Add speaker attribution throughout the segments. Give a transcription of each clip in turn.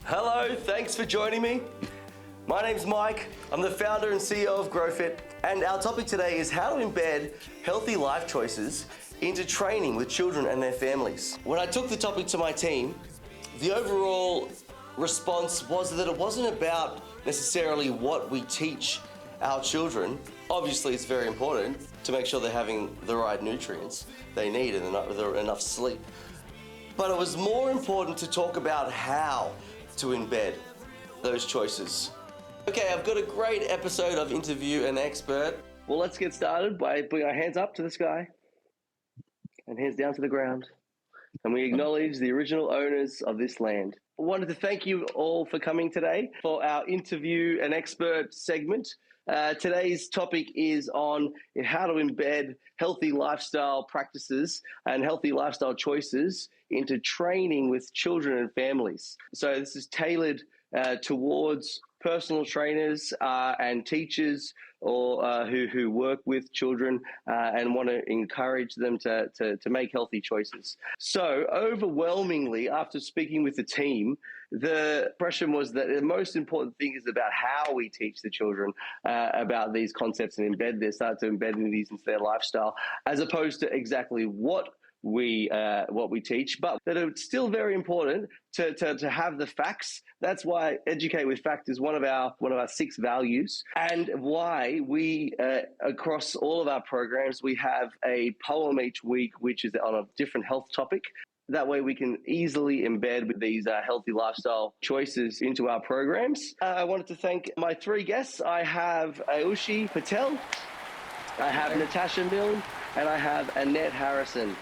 Speaker 1: Hello, thanks for joining me. My name's Mike. I'm the founder and CEO of GrowFit, and our topic today is how to embed healthy life choices into training with children and their families. When I took the topic to my team, the overall response was that it wasn't about necessarily what we teach our children. Obviously, it's very important to make sure they're having the right nutrients they need and enough sleep. But it was more important to talk about how to embed those choices. Okay, I've got a great episode of Interview an Expert. Well, let's get started by putting our hands up to the sky and hands down to the ground. And we acknowledge the original owners of this land. I wanted to thank you all for coming today for our Interview an Expert segment. Today's topic is on how to embed healthy lifestyle practices and healthy lifestyle choices into training with children and families. So this is tailored towards personal trainers and teachers or who work with children and want to encourage them to make healthy choices. So overwhelmingly, after speaking with the team, the impression was that the most important thing is about how we teach the children about these concepts and start to embed these into their lifestyle, as opposed to exactly what we teach, but that it's still very important to have the facts. That's why educate with fact is one of our 6 values, and why we across all of our programs we have a poem each week which is on a different health topic. That way we can easily embed with these healthy lifestyle choices into our programs. I wanted to thank my 3 guests. I have Aayushi Patel, I have Natasha Milne, and I have Annette Harrison.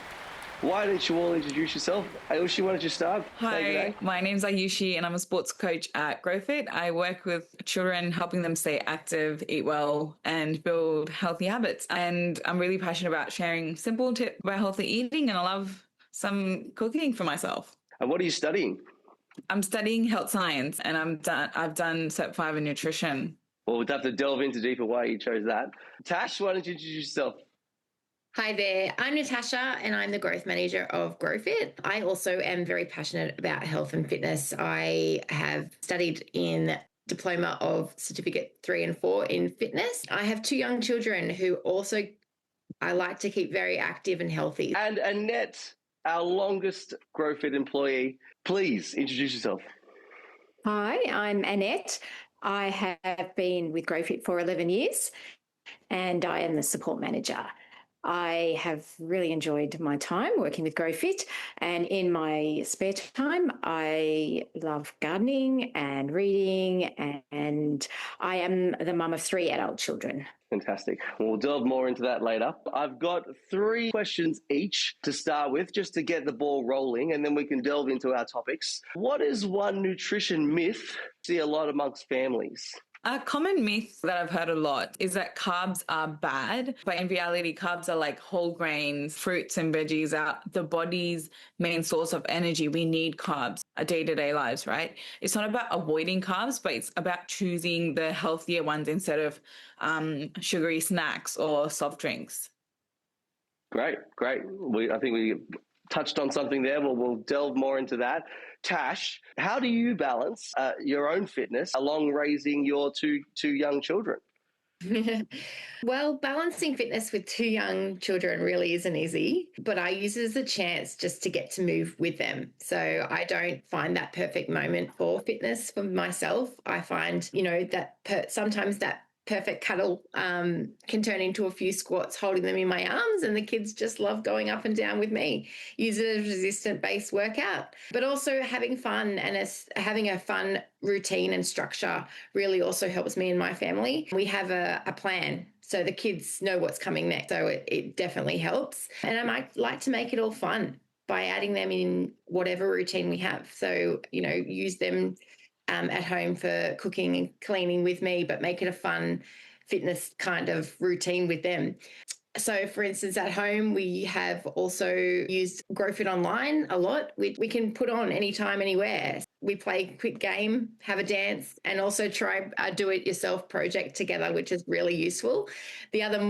Speaker 1: Why don't you all introduce yourself? Aayushi, why don't you start?
Speaker 2: Hi, my name's Aayushi and I'm a sports coach at GrowFit. I work with children, helping them stay active, eat well, and build healthy habits. And I'm really passionate about sharing simple tips about healthy eating, and I love some cooking for myself.
Speaker 1: And what are you studying?
Speaker 2: I'm studying health science, and I've done Cert 5 in nutrition.
Speaker 1: Well, we'd have to delve into deeper why you chose that. Tash, why don't you introduce yourself?
Speaker 3: Hi there, I'm Natasha and I'm the growth manager of GrowFit. I also am very passionate about health and fitness. I have studied in Diploma of Certificate 3 and 4 in fitness. I have 2 young children who also I like to keep very active and healthy.
Speaker 1: And Annette, our longest GrowFit employee, please introduce yourself.
Speaker 4: Hi, I'm Annette. I have been with GrowFit for 11 years and I am the support manager. I have really enjoyed my time working with GrowFit, and in my spare time, I love gardening and reading, and I am the mum of 3 adult children.
Speaker 1: Fantastic. We'll delve more into that later. I've got 3 questions each to start with, just to get the ball rolling, and then we can delve into our topics. What is one nutrition myth you see a lot amongst families?
Speaker 2: A common myth that I've heard a lot is that carbs are bad, but in reality, carbs are like whole grains, fruits and veggies are the body's main source of energy. We need carbs our day-to-day lives, right? It's not about avoiding carbs, but it's about choosing the healthier ones instead of sugary snacks or soft drinks.
Speaker 1: Great. I think we touched on something there. We'll delve more into that. Tash, how do you balance your own fitness along raising your two young children?
Speaker 3: Well, balancing fitness with 2 young children really isn't easy, but I use it as a chance just to get to move with them. So I don't find that perfect moment for fitness for myself. I find, that sometimes that perfect cuddle can turn into a few squats holding them in my arms, and the kids just love going up and down with me. Use it as a resistant-based workout, but also having fun and having a fun routine and structure really also helps me and my family. We have a plan, so the kids know what's coming next, so it definitely helps. And I might like to make it all fun by adding them in whatever routine we have. So, use them at home for cooking and cleaning with me, but make it a fun fitness kind of routine with them. So, for instance, at home, we have also used GrowFit Online a lot, which we can put on anytime, anywhere. We play a quick game, have a dance, and also try a do-it-yourself project together, which is really useful. The other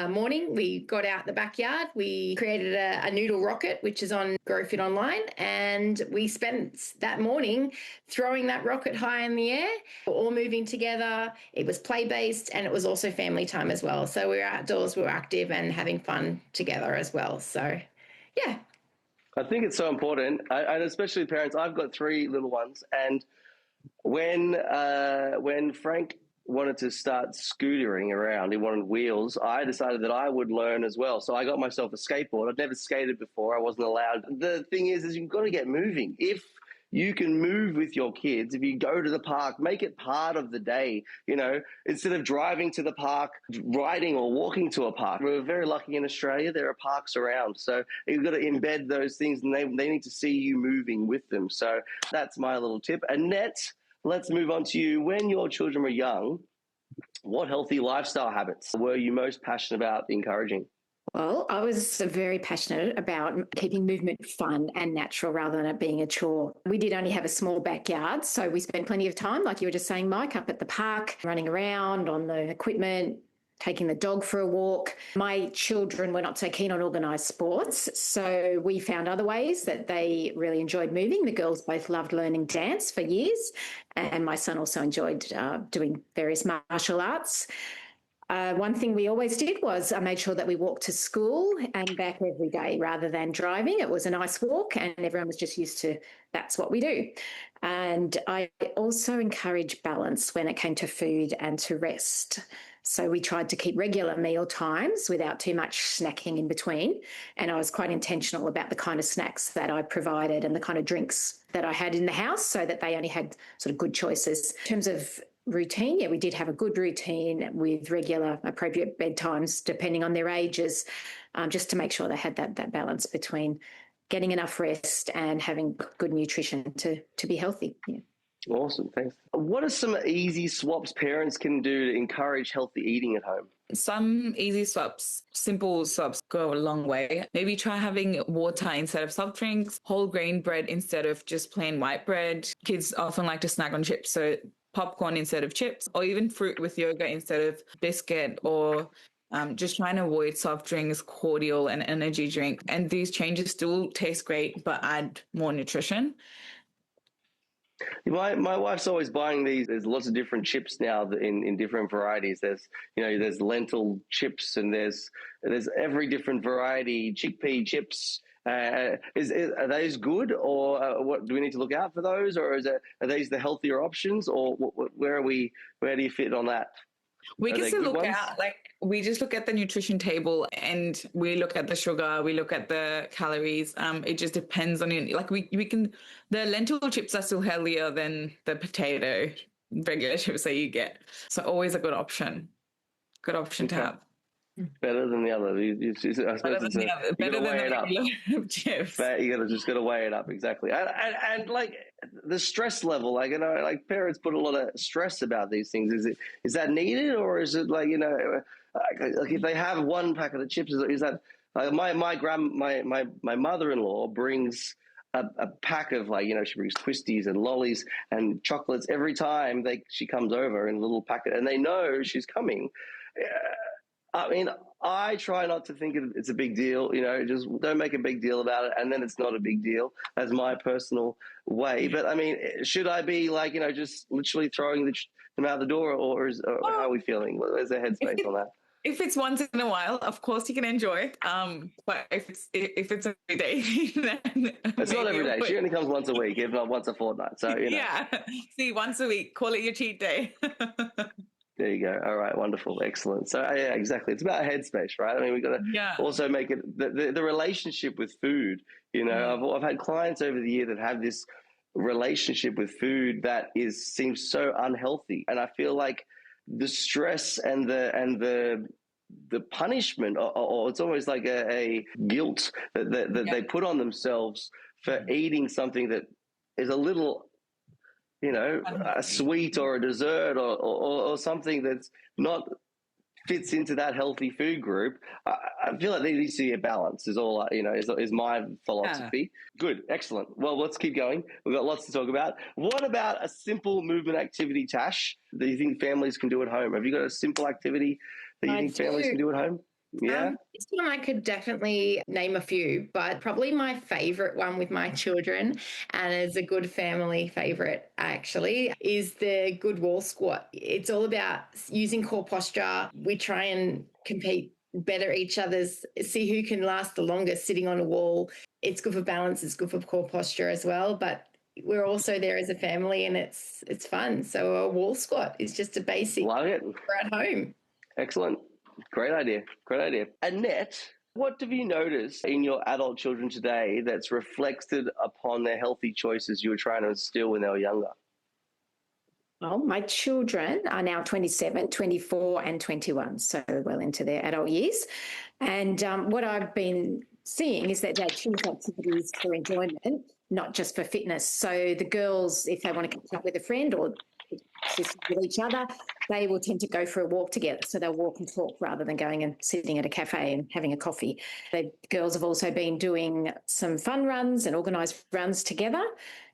Speaker 3: morning, we got out the backyard. We created a noodle rocket, which is on GrowFit Online, and we spent that morning throwing that rocket high in the air, all moving together. It was play-based, and it was also family time as well. So we were outdoors, we were active and having fun together as well. So, yeah.
Speaker 1: I think it's so important, and especially parents. I've got 3 little ones, and when Frank wanted to start scootering around, he wanted wheels, I decided that I would learn as well. So I got myself a skateboard. I'd never skated before. I wasn't allowed. The thing is you've got to get moving. If you can move with your kids, if you go to the park, make it part of the day, instead of driving to the park, riding or walking to a park. We're very lucky in Australia, there are parks around. So you've got to embed those things, and they need to see you moving with them. So that's my little tip. Annette, let's move on to you. When your children were young, what healthy lifestyle habits were you most passionate about encouraging?
Speaker 4: Well, I was very passionate about keeping movement fun and natural rather than it being a chore. We did only have a small backyard, so we spent plenty of time, like you were just saying, Mike, up at the park, running around on the equipment, taking the dog for a walk. My children were not so keen on organised sports, so we found other ways that they really enjoyed moving. The girls both loved learning dance for years, and my son also enjoyed doing various martial arts. One thing we always did was I made sure that we walked to school and back every day rather than driving. It was a nice walk and everyone was just used to that's what we do. And I also encourage balance when it came to food and to rest. So we tried to keep regular meal times without too much snacking in between. And I was quite intentional about the kind of snacks that I provided and the kind of drinks that I had in the house so that they only had sort of good choices. In terms of routine, yeah, we did have a good routine with regular appropriate bedtimes depending on their ages, just to make sure they had that balance between getting enough rest and having good nutrition to be healthy. Yeah.
Speaker 1: Awesome, thanks. What are some easy swaps parents can do to encourage healthy eating at home?
Speaker 2: Some easy swaps, simple swaps go a long way. Maybe try having water instead of soft drinks, whole grain bread instead of just plain white bread. Kids often like to snack on chips, so popcorn instead of chips, or even fruit with yogurt instead of biscuit, or just trying to avoid soft drinks, cordial and energy drink. And these changes still taste great, but add more nutrition.
Speaker 1: My wife's always buying these. There's lots of different chips now in different varieties. There's lentil chips, and there's every different variety, chickpea chips. Are those good, or what do we need to look out for those, or are these the healthier options, or where do you fit on that?
Speaker 2: We
Speaker 1: Are
Speaker 2: can
Speaker 1: they
Speaker 2: still
Speaker 1: good
Speaker 2: look
Speaker 1: ones?
Speaker 2: out, we just look at the nutrition table and we look at the sugar, we look at the calories. It just depends on you. The lentil chips are still healthier than the potato regular chips that you get. So always a good option. Good option to have.
Speaker 1: Better than the other. I suppose
Speaker 2: Better than the regular chips.
Speaker 1: But you got to weigh it up, exactly. And like the stress level, like parents put a lot of stress about these things. Is that needed, or is it like if they have one packet of chips, is that my mother-in-law brings a pack of she brings twisties and lollies and chocolates every time she comes over in a little packet, and they know she's coming. I mean, I try not to think it's a big deal, just don't make a big deal about it, and then it's not a big deal. That's my personal way. But I mean, should I be just literally throwing them out the door, or how are we feeling? Where's the headspace on that?
Speaker 2: If it's once in a while, of course you can enjoy. But if it's every day, then
Speaker 1: it's not every day. She only comes once a week, if not once a fortnight. So
Speaker 2: yeah, see, once a week, call it your cheat day.
Speaker 1: There you go. All right, wonderful, excellent. So yeah, exactly. It's about headspace, right? I mean, we've got to also make it the relationship with food. I've had clients over the year that have this relationship with food that seems so unhealthy, and I feel like the stress and the punishment, or it's almost like a guilt that they put on themselves for eating something that is a little, a sweet or a dessert or something that's not fits into that healthy food group. I feel like there needs to be a balance. Is all is my philosophy. Good, excellent. Well, let's keep going. We've got lots to talk about. What about a simple movement activity, Tash, that you think families can do at home? Have you got a simple activity that you think families can do at home? Yeah.
Speaker 3: This one I could definitely name a few, but probably my favorite one with my children, and is a good family favorite actually, is the good wall squat. It's all about using core posture. We try and compete, better each other's, see who can last the longest sitting on a wall. It's good for balance. It's good for core posture as well, but we're also there as a family, and it's fun. So a wall squat is just a basic.
Speaker 1: Love it.
Speaker 3: For at home.
Speaker 1: Excellent. Great idea. Great idea. Annette, what have you noticed in your adult children today that's reflected upon their healthy choices you were trying to instill when they were younger?
Speaker 4: Well, my children are now 27, 24 and 21, so well into their adult years. And what I've been seeing is that they choose activities for enjoyment, not just for fitness. So the girls, if they want to catch up with a friend or with each other, they will tend to go for a walk together. So they'll walk and talk rather than going and sitting at a cafe and having a coffee. The girls have also been doing some fun runs and organised runs together.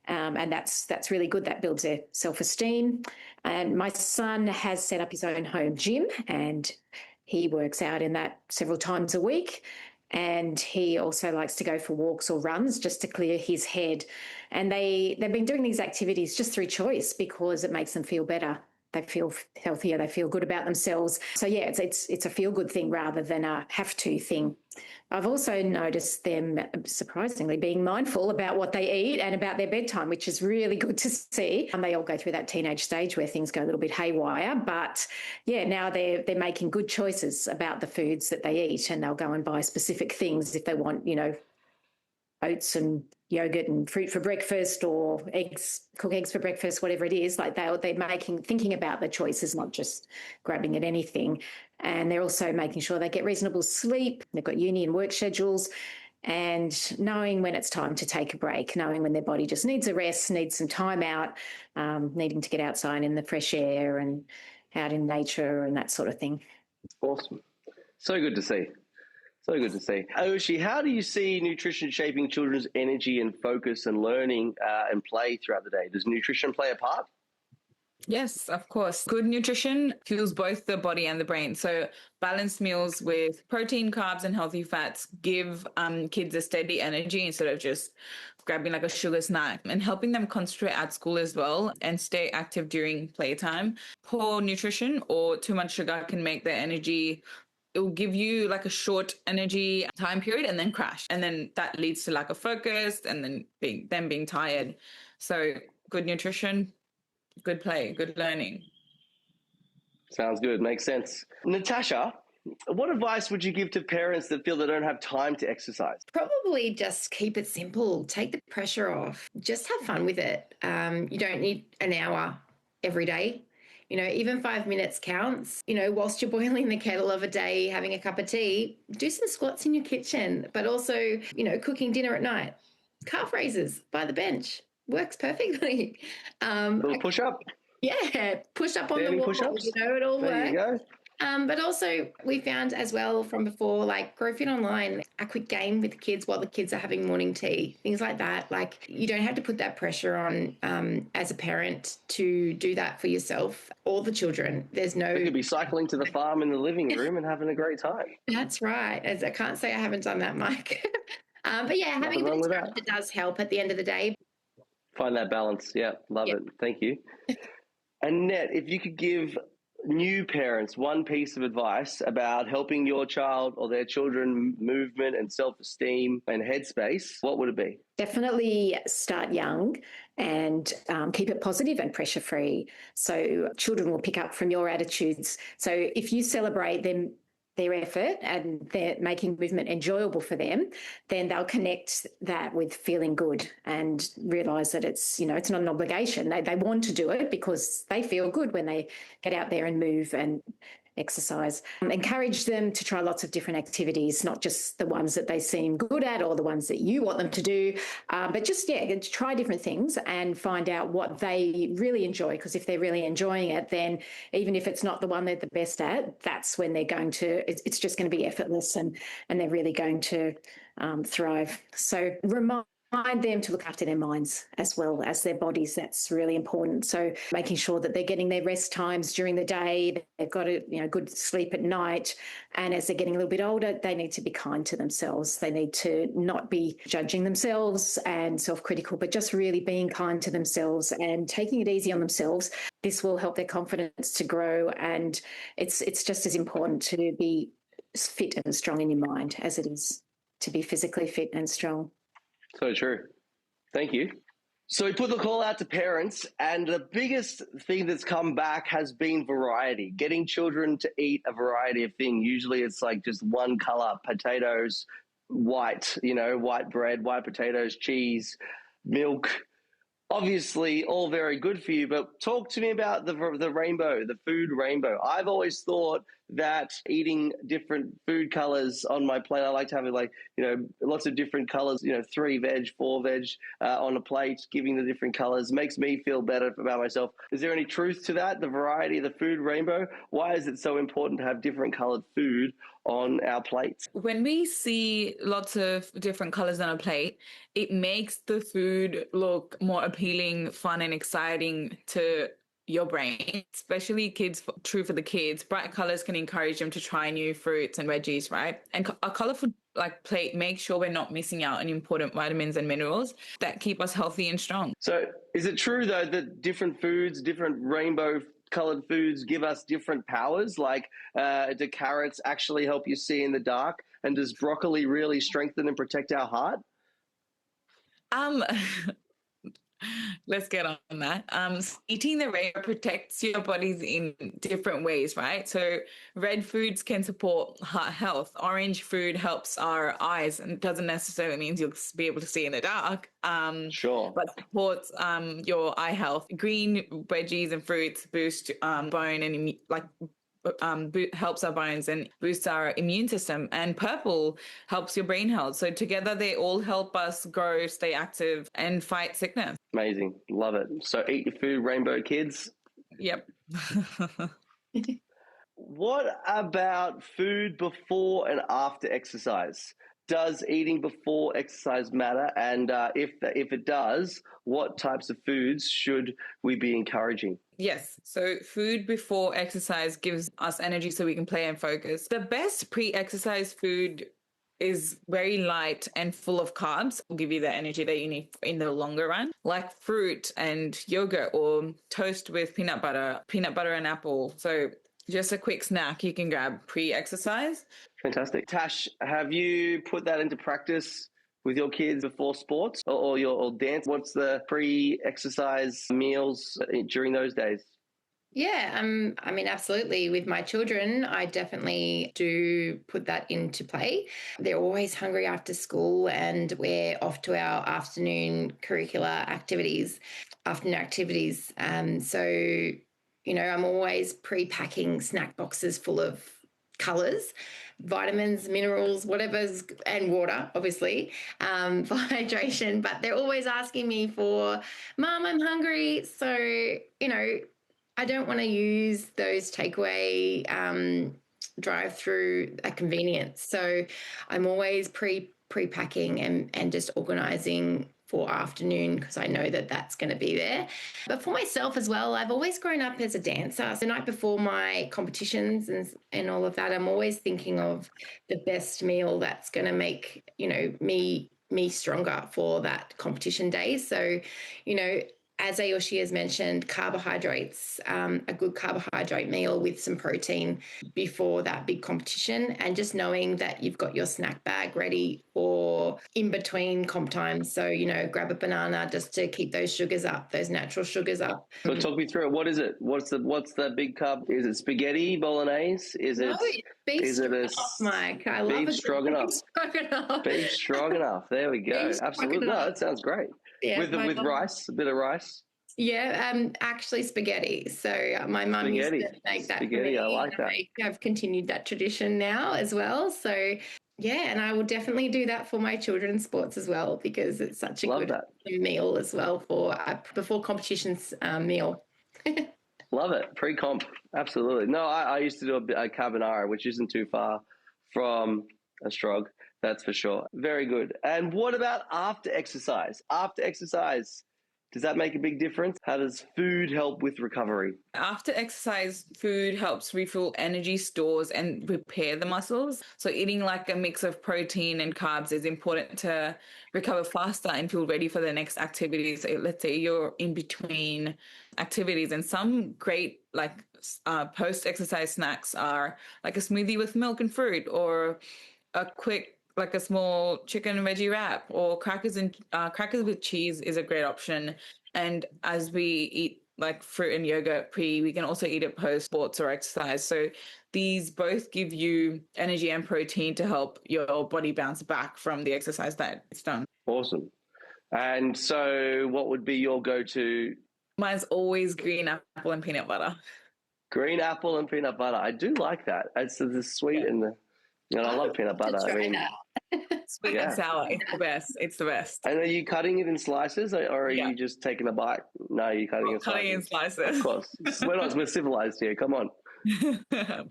Speaker 4: And that's really good. That builds their self-esteem. And my son has set up his own home gym, and he works out in that several times a week. And he also likes to go for walks or runs just to clear his head. And they've been doing these activities just through choice because it makes them feel better. They feel healthier. They feel good about themselves. So, yeah, it's a feel-good thing rather than a have-to thing. I've also noticed them, surprisingly, being mindful about what they eat and about their bedtime, which is really good to see. And they all go through that teenage stage where things go a little bit haywire. But, yeah, now they're making good choices about the foods that they eat, and they'll go and buy specific things if they want, oats and yogurt and fruit for breakfast, or cook eggs for breakfast, whatever it is. Like they're thinking about the choices, not just grabbing at anything. And they're also making sure they get reasonable sleep. They've got uni and work schedules, and knowing when it's time to take a break, knowing when their body just needs a rest, needs some time out, needing to get outside in the fresh air and out in nature and that sort of thing.
Speaker 1: Awesome. So good to see. So good to see. Aayushi, how do you see nutrition shaping children's energy and focus and learning and play throughout the day? Does nutrition play a part?
Speaker 2: Yes, of course. Good nutrition fuels both the body and the brain. So balanced meals with protein, carbs, and healthy fats give kids a steady energy instead of just grabbing like a sugar snack, and helping them concentrate at school as well and stay active during playtime. Poor nutrition or too much sugar can make their energy, it will give you like a short energy time period and then crash. And then that leads to lack of focus and then being tired. So good nutrition, good play, good learning.
Speaker 1: Sounds good. Makes sense. Natasha, what advice would you give to parents that feel they don't have time to exercise?
Speaker 3: Probably just keep it simple. Take the pressure off. Just have fun with it. You don't need an hour every day. Even 5 minutes counts. Whilst you're boiling the kettle of a day, having a cup of tea, do some squats in your kitchen, but also, cooking dinner at night. Calf raises by the bench works perfectly.
Speaker 1: Little push up.
Speaker 3: Yeah, push up on the wall.
Speaker 1: Push-ups.
Speaker 3: It all works.
Speaker 1: There you go.
Speaker 3: But also we found as well from before, like GrowFit Online, a quick game with the kids while the kids are having morning tea, things like that. Like you don't have to put that pressure on as a parent to do that for yourself or the children. There's no...
Speaker 1: You could be cycling to the farm in the living room and having a great time.
Speaker 3: That's right. As I can't say I haven't done that, Mike. But yeah, having a bit of structure does help at the end of the day.
Speaker 1: Find that balance. Yeah, love it. Thank you. Annette, if you could give new parents one piece of advice about helping your child or their children movement and self-esteem and headspace, what would it be?
Speaker 4: Definitely start young and keep it positive and pressure-free. So children will pick up from your attitudes. So if you celebrate them, their effort, and they're making movement enjoyable for them, then they'll connect that with feeling good and realise that it's not an obligation. They want to do it because they feel good when they get out there and move and exercise. Encourage them to try lots of different activities, not just the ones that they seem good at or the ones that you want them to do, but just, try different things and find out what they really enjoy. Because if they're really enjoying it, then even if it's not the one they're the best at, that's when they're going to, it's just going to be effortless and they're really going to thrive. So remind them to look after their minds as well as their bodies. That's really important. So making sure that they're getting their rest times during the day, they've got a good sleep at night, and as they're getting a little bit older, they need to be kind to themselves. They need to not be judging themselves and self-critical, but just really being kind to themselves and taking it easy on themselves. This will help their confidence to grow, and it's just as important to be fit and strong in your mind as it is to be physically fit and strong.
Speaker 1: So true. Thank you. So we put the call out to parents, and the biggest thing that's come back has been variety, getting children to eat a variety of things. Usually it's like just one color, potatoes, white bread, white potatoes, cheese, milk. Obviously all very good for you, but talk to me about the rainbow, the food rainbow. I've always thought that eating different food colors on my plate, I like to have it lots of different colors, 3 veg, 4 veg on a plate, giving the different colors makes me feel better about myself. Is there any truth to that, the variety of the food rainbow? Why is it so important to have different colored food on our plates?
Speaker 2: When we see lots of different colors on a plate, it makes the food look more appealing, fun, and exciting to your brain, especially kids, true for the kids. Bright colors can encourage them to try new fruits and veggies, right? And a colorful plate makes sure we're not missing out on important vitamins and minerals that keep us healthy and strong.
Speaker 1: So is it true though that different foods, different rainbow colored foods give us different powers? Like do carrots actually help you see in the dark? And does broccoli really strengthen and protect our heart?
Speaker 2: Let's get on that. Eating the rainbow protects your bodies in different ways, right? So red foods can support heart health. Orange food helps our eyes, and doesn't necessarily mean you'll be able to see in the dark.
Speaker 1: Sure.
Speaker 2: But supports your eye health. Green veggies and fruits boost bone and helps our bones and boosts our immune system, and purple helps your brain health. So together they all help us grow, stay active, and fight sickness.
Speaker 1: Amazing. Love it. So eat your food, rainbow kids.
Speaker 2: Yep.
Speaker 1: What about food before and after exercise? Does eating before exercise matter? And if it does, what types of foods should we be encouraging?
Speaker 2: Yes. So food before exercise gives us energy so we can play and focus. The best pre-exercise food is very light and full of carbs. Will give you the energy that you need in the longer run, like fruit and yogurt, or toast with peanut butter and apple. So just a quick snack you can grab pre-exercise.
Speaker 1: Fantastic. Tash, have you put that into practice with your kids before sports or dance? What's the pre-exercise meals during those days?
Speaker 3: Yeah, I mean, absolutely. With my children, I definitely do put that into play. They're always hungry after school, and we're off to our afternoon activities. So, I'm always pre-packing snack boxes full of colours, vitamins, minerals, whatever's, and water, obviously, for hydration. But they're always asking me for, Mum, I'm hungry. So, I don't want to use those takeaway drive-through at convenience. So I'm always pre-packing and just organising for afternoon, because I know that that's going to be there. But for myself as well, I've always grown up as a dancer. So the night before my competitions and all of that, I'm always thinking of the best meal that's going to make, me stronger for that competition day. So, as Aayushi has mentioned, carbohydrates, a good carbohydrate meal with some protein before that big competition, and just knowing that you've got your snack bag ready for in between comp times. So, grab a banana just to keep those sugars up, those natural sugars up.
Speaker 1: So talk me through it. What is it? What's the big carb? Is it spaghetti bolognese?
Speaker 3: Beef stroganoff, Mike. I love
Speaker 1: beef stroganoff. Beef stroganoff. There we go. Absolutely. No, that sounds great. Yeah, with rice, a bit of rice.
Speaker 3: Actually spaghetti. So my mum used to make that for me.
Speaker 1: I like that.
Speaker 3: I've continued that tradition now as well. So yeah, and I will definitely do that for my children's sports as well because it's such a good meal as well for before competitions meal.
Speaker 1: Love it. Pre-comp. Absolutely. No, I used to do a carbonara, which isn't too far from a strog. That's for sure. Very good. And what about after exercise? After exercise, does that make a big difference? How does food help with recovery?
Speaker 2: After exercise, food helps refill energy stores and repair the muscles. So eating like a mix of protein and carbs is important to recover faster and feel ready for the next activities. So let's say you're in between activities, and some great post-exercise snacks are like a smoothie with milk and fruit, or a quick like a small chicken and veggie wrap, or crackers with cheese is a great option. And as we eat like fruit and yogurt we can also eat it post sports or exercise. So these both give you energy and protein to help your body bounce back from the exercise that it's done.
Speaker 1: Awesome. And so what would be your go-to?
Speaker 2: Mine's always green apple and peanut butter.
Speaker 1: Green apple and peanut butter. I do like that. It's the sweet and I love peanut butter.
Speaker 2: Sweet and sour. It's the best. It's the best.
Speaker 1: And are you cutting it in slices, or are you just taking a bite? No, you're cutting it in slices. Of course. We're civilized here. Come on.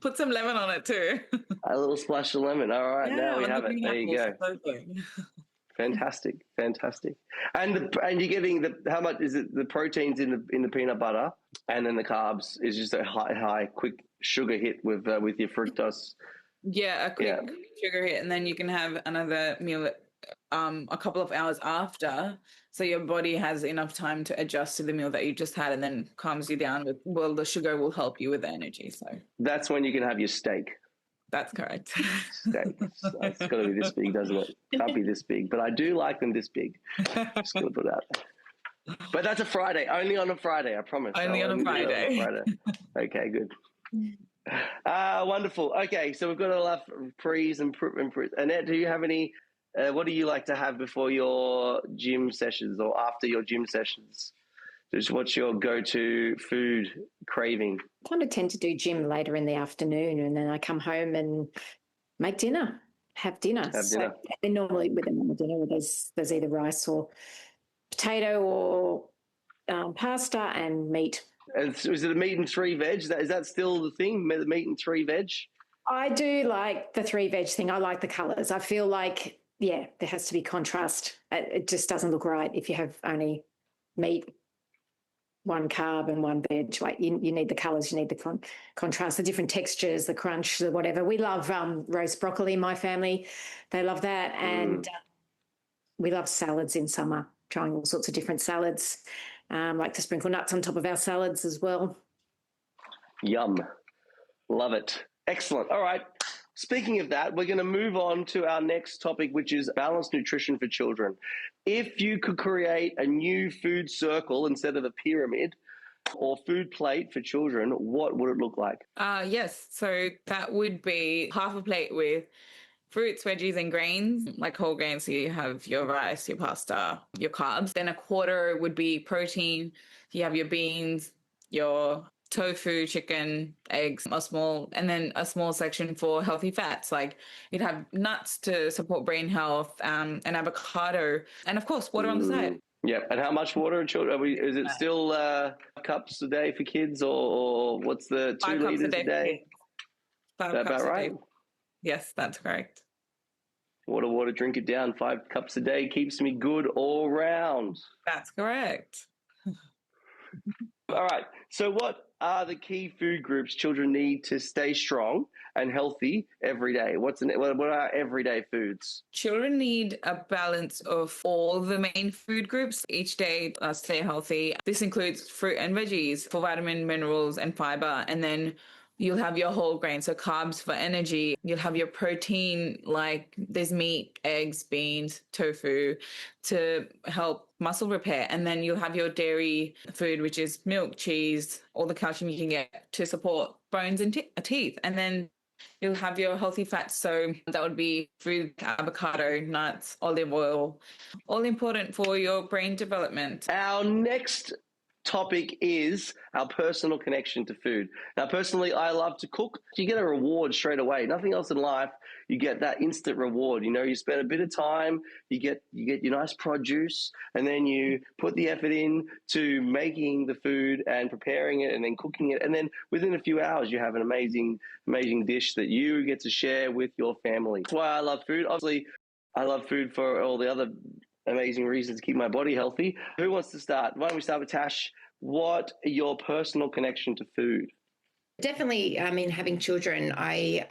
Speaker 2: Put some lemon on it too.
Speaker 1: A little splash of lemon. All right, now we have it. There you go. Fantastic. And you're getting how much is it? The proteins in the peanut butter, and then the carbs is just a high quick sugar hit with your fructose.
Speaker 2: Yeah, a quick sugar hit, and then you can have another meal a couple of hours after, so your body has enough time to adjust to the meal that you just had, and then calms you down the sugar will help you with the energy. So that's
Speaker 1: when you can have your steak.
Speaker 2: That's correct.
Speaker 1: Steak. It's got to be this big, doesn't it? Can't be this big, but I do like them this big. Just gonna put that. But that's a Friday. Only on a Friday, I promise.
Speaker 2: Only on a Friday.
Speaker 1: Okay, good. Wonderful. Okay, so we've got a lot of pre's and Annette, do you have any? What do you like to have before your gym sessions or after your gym sessions? Just what's your go-to food craving?
Speaker 4: I kind of tend to do gym later in the afternoon, and then I come home and make dinner, have dinner. So normally with them dinner, there's either rice or potato or pasta and meat.
Speaker 1: Is it a meat and 3 veg? Is that still the thing, meat and 3 veg?
Speaker 4: I do like the 3 veg thing. I like the colours. I feel like, there has to be contrast. It just doesn't look right if you have only meat, 1 carb and 1 veg. Like you need the colours, you need the contrast, the different textures, the crunch, the whatever. We love roast broccoli in my family. They love that. And we love salads in summer, trying all sorts of different salads. Like to sprinkle nuts on top of our salads as well.
Speaker 1: Yum. Love it. Excellent. All right. Speaking of that, we're going to move on to our next topic, which is balanced nutrition for children. If you could create a new food circle instead of a pyramid or food plate for children, what would it look like?
Speaker 2: Yes. So that would be half a plate with fruits, veggies, and grains, like whole grains. So you have your rice, your pasta, your carbs. Then a quarter would be protein. You have your beans, your tofu, chicken, eggs, and then a small section for healthy fats. Like you'd have nuts to support brain health, an avocado, and of course water on the side.
Speaker 1: Yeah, and how much water? Is it still cups a day for kids, or what's the 2 liters a day?
Speaker 2: 5
Speaker 1: cups about right?
Speaker 2: Yes, that's correct.
Speaker 1: Water, drink it down. 5 cups a day keeps me good all round.
Speaker 2: That's correct.
Speaker 1: All right. So what are the key food groups children need to stay strong and healthy every day? What are everyday foods?
Speaker 2: Children need a balance of all the main food groups each day to stay healthy. This includes fruit and veggies for vitamin, minerals, and fiber. And then you'll have your whole grain, so carbs for energy. You'll have your protein, like there's meat, eggs, beans, tofu, to help muscle repair. And then you'll have your dairy food, which is milk, cheese, all the calcium you can get to support bones and teeth. And then you'll have your healthy fats. So that would be fruit, avocado, nuts, olive oil, all important for your brain development.
Speaker 1: Our next topic is our personal connection to food. Now, personally, I love to cook. You get a reward straight away. Nothing else in life, you get that instant reward. You know, you spend a bit of time, you get your nice produce, and then you put the effort in to making the food and preparing it and then cooking it. And then within a few hours, you have an amazing dish that you get to share with your family. That's why I love food. Obviously, I love food for all the other amazing reasons to keep my body healthy. Who wants to start? Why don't we start with Tash? What are your personal connection to food?
Speaker 3: Definitely, I mean, having children, I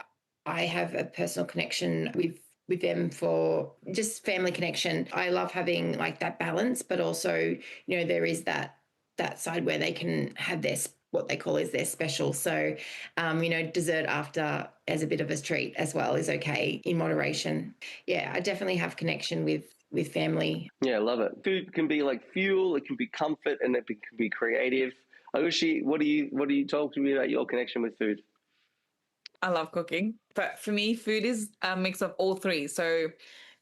Speaker 3: have a personal connection with them for just family connection. I love having like that balance, but also, you know, there is that side where they can have their what they call is their special. So, you know, dessert after as a bit of a treat as well is okay in moderation. Yeah, I definitely have connection with family.
Speaker 1: Yeah, I love it. Food can be like fuel, it can be comfort, and it can be creative. Aayushi, what do you talk to me about your connection with food?
Speaker 2: I love cooking, but for me, food is a mix of all three. So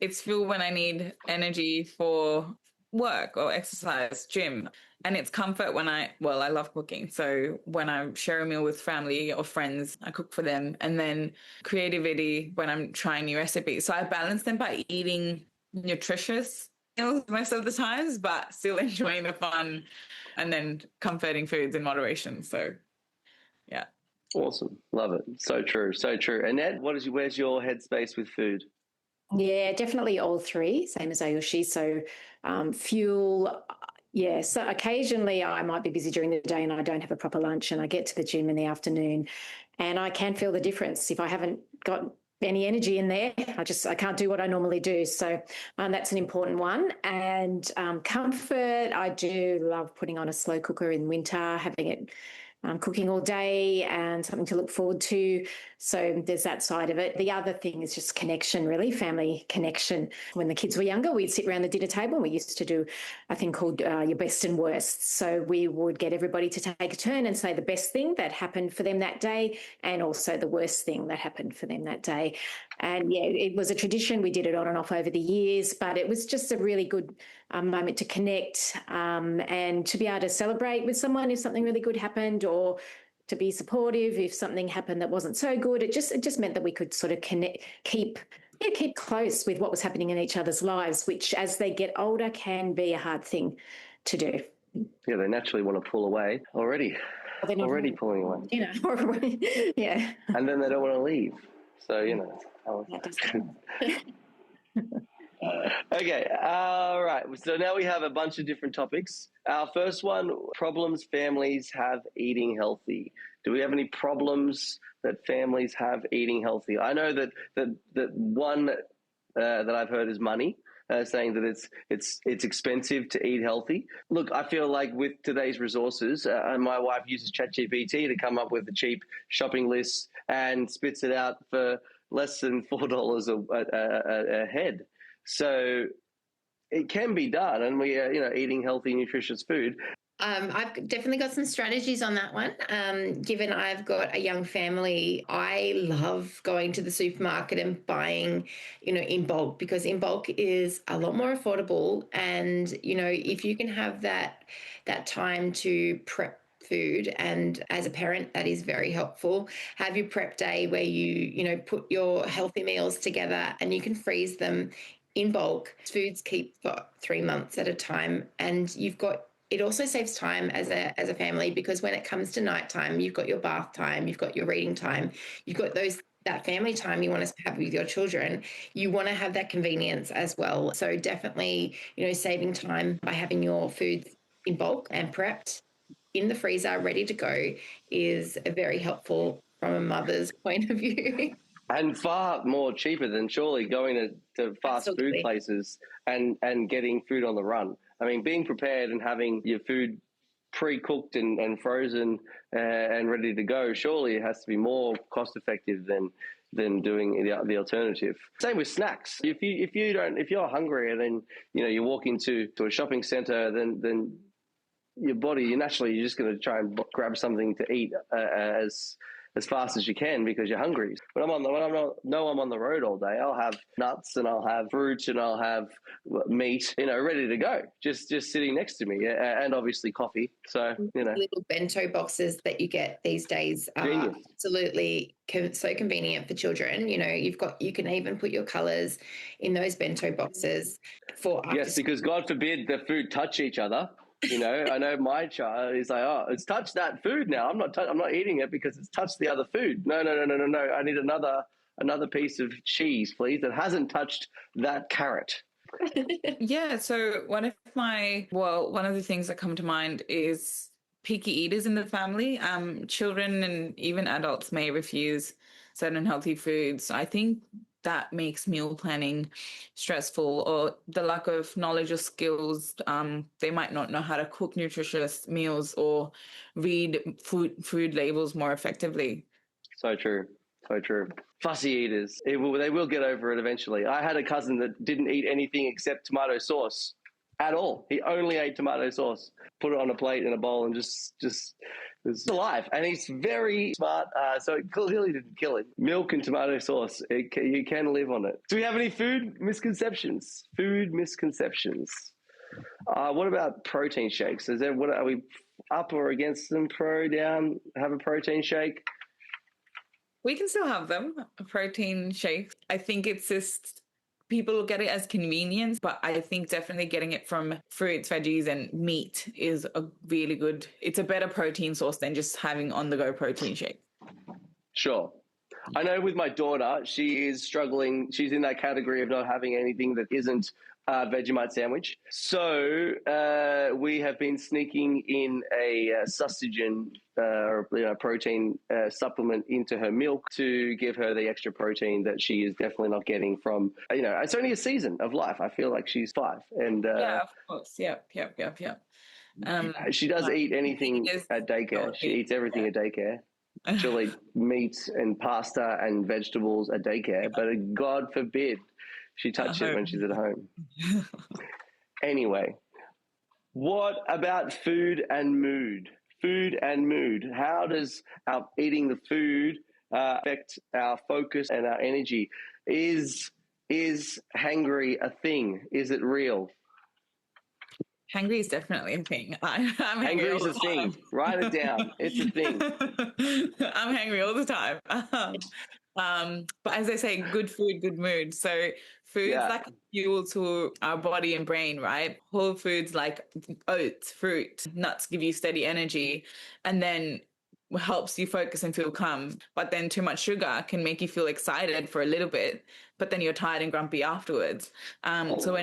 Speaker 2: it's fuel when I need energy for work or exercise, gym. And it's comfort when I love cooking. So when I share a meal with family or friends, I cook for them. And then creativity when I'm trying new recipes. So I balance them by eating nutritious meals most of the times, but still enjoying the fun and then comforting foods in moderation. So yeah.
Speaker 1: Awesome. Love it. So true. So true. Annette, where's your headspace with food?
Speaker 4: Yeah, definitely all three, same as Aayushi. So fuel, yeah. So occasionally I might be busy during the day and I don't have a proper lunch and I get to the gym in the afternoon and I can feel the difference. If I haven't got any energy in there, I can't do what I normally do. So that's an important one. And comfort, I do love putting on a slow cooker in winter, having it cooking all day and something to look forward to. So there's that side of it. The other thing is just connection, really, family connection. When the kids were younger, we'd sit around the dinner table and we used to do a thing called your best and worst. So we would get everybody to take a turn and say the best thing that happened for them that day and also the worst thing that happened for them that day. And yeah, it was a tradition. We did it on and off over the years, but it was just a really good moment to connect and to be able to celebrate with someone if something really good happened, or to be supportive if something happened that wasn't so good. It just meant that we could sort of keep close with what was happening in each other's lives, which as they get older can be a hard thing to do.
Speaker 1: Yeah, they naturally want to pull away already pulling away.
Speaker 4: You know, yeah.
Speaker 1: And then they don't want to leave. So, you know. Okay, all right. So now we have a bunch of different topics. Our first one, problems families have eating healthy. Do we have any problems that families have eating healthy? I know that one that I've heard is money, saying that it's expensive to eat healthy. Look, I feel like with today's resources, my wife uses ChatGPT to come up with a cheap shopping list and spits it out for less than $4 a head. So it can be done, and we are, eating healthy, nutritious food.
Speaker 3: I've definitely got some strategies on that one. Given I've got a young family, I love going to the supermarket and buying, in bulk, because in bulk is a lot more affordable. And, if you can have that time to prep food, and as a parent that is very helpful. Have your prep day where you put your healthy meals together and you can freeze them in bulk. Foods keep for 3 months at a time, and it also saves time as a family, because when it comes to nighttime, you've got your bath time, you've got your reading time, you've got that family time you want to have with your children. You want to have that convenience as well. So definitely, saving time by having your foods in bulk and prepped in the freezer, ready to go, is very helpful from a mother's point of view.
Speaker 1: And far more cheaper than surely going to fast food places and getting food on the run. I mean, being prepared and having your food pre-cooked and frozen and ready to go, surely it has to be more cost effective than doing the alternative. Same with snacks. If you're hungry and then you walk into a shopping center, then your body, you're just going to try and grab something to eat as as fast as you can because you're hungry. But I'm on the road all day, I'll have nuts and I'll have fruit and I'll have meat, ready to go, just sitting next to me, and obviously coffee. So,
Speaker 3: Little bento boxes that you get these days are
Speaker 1: Genius.
Speaker 3: absolutely so convenient for children. You can even put your colours in those bento boxes for
Speaker 1: Yes, because God forbid the food touch each other. I know my child is like, oh, it's touched that food now. I'm not eating it because it's touched the other food. No. I need another piece of cheese, please, that hasn't touched that carrot.
Speaker 2: Yeah. So one of the things that come to mind is picky eaters in the family. Children and even adults may refuse certain healthy foods. I think that makes meal planning stressful, or the lack of knowledge or skills. They might not know how to cook nutritious meals or read food labels more effectively.
Speaker 1: So true. Fussy eaters. They will get over it eventually. I had a cousin that didn't eat anything except tomato sauce at all. He only ate tomato sauce. Put it on a plate in a bowl and just it's alive. And he's very smart, so it clearly didn't kill him. Milk and tomato sauce, you can live on it. Do we have any food misconceptions? What about protein shakes? Are we up or against them? Pro, down, have a protein shake?
Speaker 2: We can still have them, protein shakes. I think it's just people look at it as convenience, but I think definitely getting it from fruits, veggies, and meat is it's a better protein source than just having on-the-go protein shake.
Speaker 1: Sure. I know with my daughter, she is struggling. She's in that category of not having anything that isn't a Vegemite sandwich. So we have been sneaking in a sustagen protein supplement into her milk to give her the extra protein that she is definitely not getting from, it's only a season of life. I feel like she's 5. And
Speaker 2: yeah, of course. Yep.
Speaker 1: She does eat anything at daycare. She eats everything at daycare. She'll eat meat and pasta and vegetables at daycare, but God forbid she touch it when she's at home. Anyway, what about food and mood? How does our eating the food affect our focus and our energy? Is hangry a thing? Is it real?
Speaker 2: Hangry is definitely a thing. I'm hangry all the time.
Speaker 1: Hangry is a thing. Write it down. It's a thing.
Speaker 2: I'm hangry all the time. But as they say, good food, good mood. So food's like fuel to our body and brain, right? Whole foods like oats, fruit, nuts give you steady energy, and then helps you focus and feel calm. But then too much sugar can make you feel excited for a little bit, but then you're tired and grumpy afterwards. So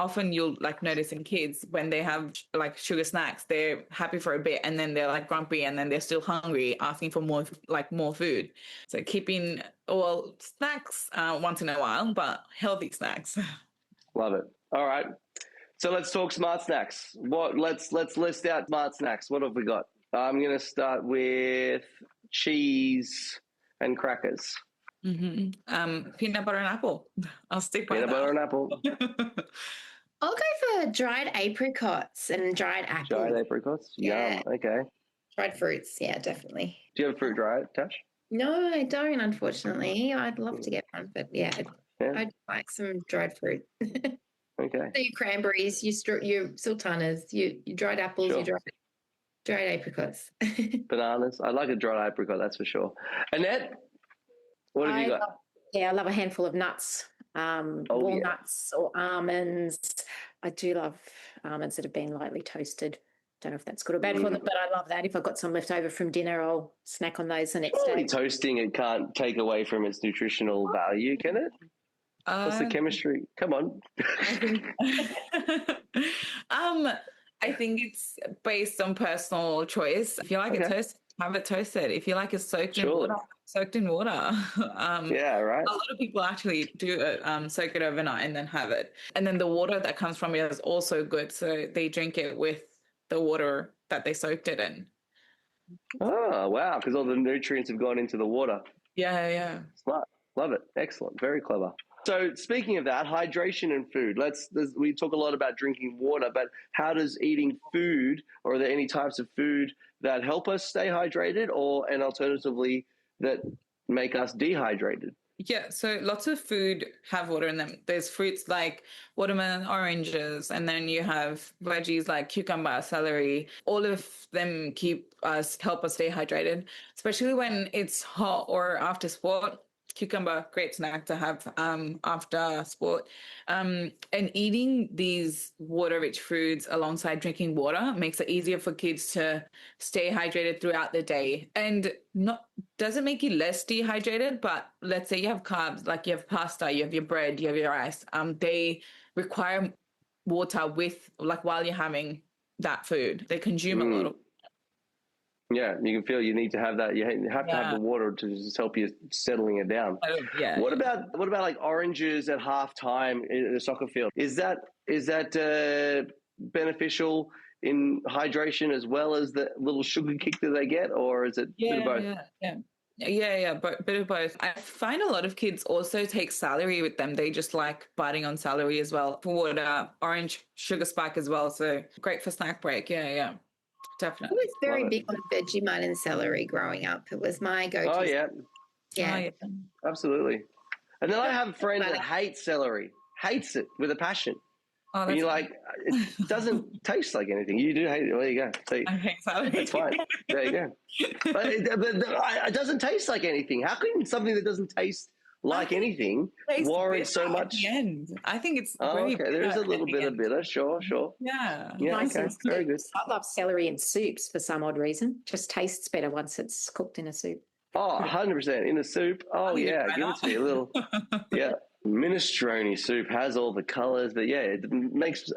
Speaker 2: often you'll notice in kids when they have sugar snacks, they're happy for a bit and then they're grumpy and then they're still hungry, asking for more food. So keeping snacks once in a while, but healthy snacks.
Speaker 1: Love it. All right. So let's talk smart snacks. Let's list out smart snacks. What have we got? I'm going to start with cheese and crackers.
Speaker 2: Mm-hmm. Peanut butter and apple. I'll stick by
Speaker 1: peanut butter and apple.
Speaker 3: I'll go for dried apricots and dried apples.
Speaker 1: Dried apricots?
Speaker 3: Yeah.
Speaker 1: Yum. Okay.
Speaker 3: Dried fruits. Yeah, definitely.
Speaker 1: Do you have a fruit dryer, Tash?
Speaker 3: No, I don't, unfortunately. I'd love to get one, but I'd like some dried fruit.
Speaker 1: Okay.
Speaker 3: So your cranberries, your sultanas, your dried apples,
Speaker 1: Sure.
Speaker 3: your dried apricots.
Speaker 1: Bananas. I like a dried apricot, that's for sure. Annette, what have you got?
Speaker 4: I love a handful of nuts, walnuts or almonds. I do love almonds that have been lightly toasted. Don't know if that's good or bad for them, but I love that. If I've got some left over from dinner, I'll snack on those the next day.
Speaker 1: Toasting it can't take away from its nutritional value, can it? What's the chemistry? Come on.
Speaker 2: I think it's based on personal choice. If you like it toasted, have it toasted. If you like it soaked in water.
Speaker 1: Yeah, right.
Speaker 2: A lot of people actually do it, soak it overnight and then have it. And then the water that comes from it is also good. So they drink it with the water that they soaked it in.
Speaker 1: Oh, wow. Because all the nutrients have gone into the water.
Speaker 2: Yeah.
Speaker 1: Smart. Love it. Excellent. Very clever. So speaking of that, hydration and food, we talk a lot about drinking water, but how does eating food, or are there any types of food that help us stay hydrated, and alternatively, that make us dehydrated?
Speaker 2: Yeah, so lots of food have water in them. There's fruits like watermelon, oranges, and then you have veggies like cucumber, celery. All of them help us stay hydrated, especially when it's hot or after sport. Cucumber, great snack to have after sport. And eating these water-rich foods alongside drinking water makes it easier for kids to stay hydrated throughout the day. And not doesn't make you less dehydrated, but let's say you have carbs, like you have pasta, you have your bread, you have your rice. They require water while you're having that food. They consume a lot of.
Speaker 1: Yeah, you can feel you need to have that. You have to have the water to just help you settling it down.
Speaker 2: Yeah.
Speaker 1: What about like oranges at halftime in the soccer field? Is that beneficial in hydration as well as the little sugar kick that they get, or is it a bit of both?
Speaker 2: Yeah, but bit of both. I find a lot of kids also take celery with them. They just like biting on celery as well. For water, orange sugar spike as well. So great for snack break. Yeah. Definitely.
Speaker 3: I was very big on Vegemite and celery growing up. It was my go-to.
Speaker 1: Oh, yeah.
Speaker 3: Yeah.
Speaker 1: Absolutely. And then I have a friend that hates celery, hates it with a passion.
Speaker 2: Oh,
Speaker 1: and you're like, it doesn't taste like anything. You do hate it. Well, there you go. See,
Speaker 2: I hate celery.
Speaker 1: that's fine. There you go. But it doesn't taste like anything. How can something that doesn't taste like anything worry so much?
Speaker 2: At the end. I think it's
Speaker 1: okay. There is a little bit of bitter. Sure.
Speaker 2: Yeah.
Speaker 4: Nice
Speaker 1: okay. Very good.
Speaker 4: I love celery in soups for some odd reason. Just tastes better once it's cooked in a soup.
Speaker 1: Oh, 100% in a soup. Oh, yeah. Give it to me a little. Yeah. Minestrone soup has all the colors, but yeah, it makes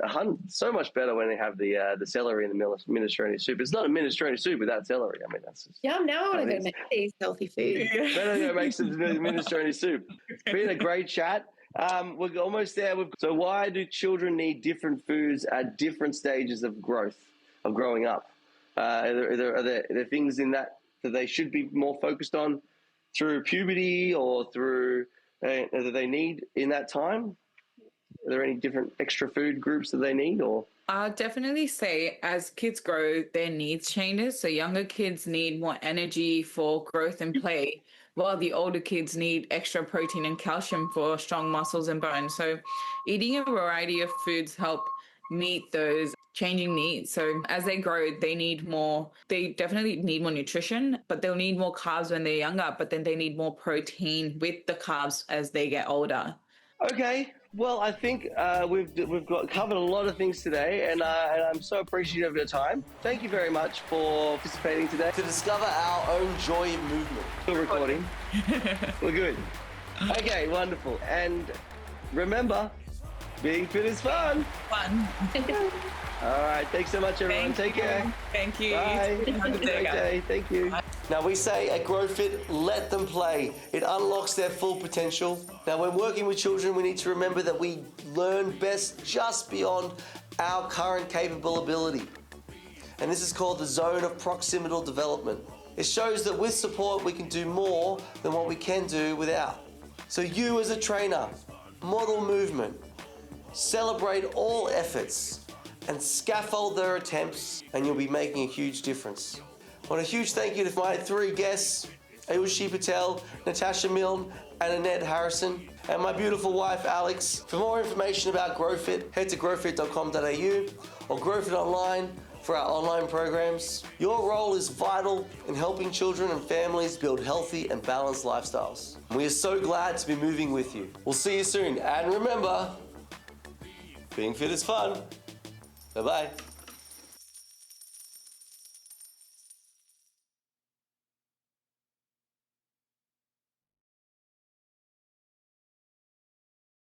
Speaker 1: so much better when they have the celery in the minestrone soup. It's not a minestrone soup without celery. I mean, that's just,
Speaker 3: now I want to go make these healthy foods.
Speaker 1: Better go make some minestrone soup. It's been a great chat. We're almost there. So why do children need different foods at different stages of growing up? Are there things in that they should be more focused on through puberty or through that they need in that time? Are there any different extra food groups that they need, or?
Speaker 2: I'll definitely say as kids grow, their needs changes. So younger kids need more energy for growth and play, while the older kids need extra protein and calcium for strong muscles and bones. So eating a variety of foods help meet those changing needs. So as they grow, they definitely need more nutrition, but they'll need more carbs when they're younger, but then they need more protein with the carbs as they get older.
Speaker 1: Okay. Well, I think we've covered a lot of things today, and I'm so appreciative of your time. Thank you very much for participating today. To discover our own joy in movement. Still recording. We're good. Okay, wonderful. And remember, being fit is fun. All right. Thanks so much, everyone. Take care.
Speaker 2: Thank you.
Speaker 1: Bye.
Speaker 2: Have a good day,
Speaker 1: Great
Speaker 2: guys.
Speaker 1: day. Thank you. Now, we say at GrowFit, let them play. It unlocks their full potential. Now, when working with children, we need to remember that we learn best just beyond our current capable ability. And this is called the zone of proximal development. It shows that with support, we can do more than what we can do without. So you as a trainer, model movement, celebrate all efforts, and scaffold their attempts, and you'll be making a huge difference. I want a huge thank you to my three guests, Aayushi Patel, Natasha Milne, and Annette Harrison, and my beautiful wife, Alex. For more information about GrowFit, head to growfit.com.au or GrowFit Online for our online programs. Your role is vital in helping children and families build healthy and balanced lifestyles. We are so glad to be moving with you. We'll see you soon, and remember, being fit is fun. Bye-bye.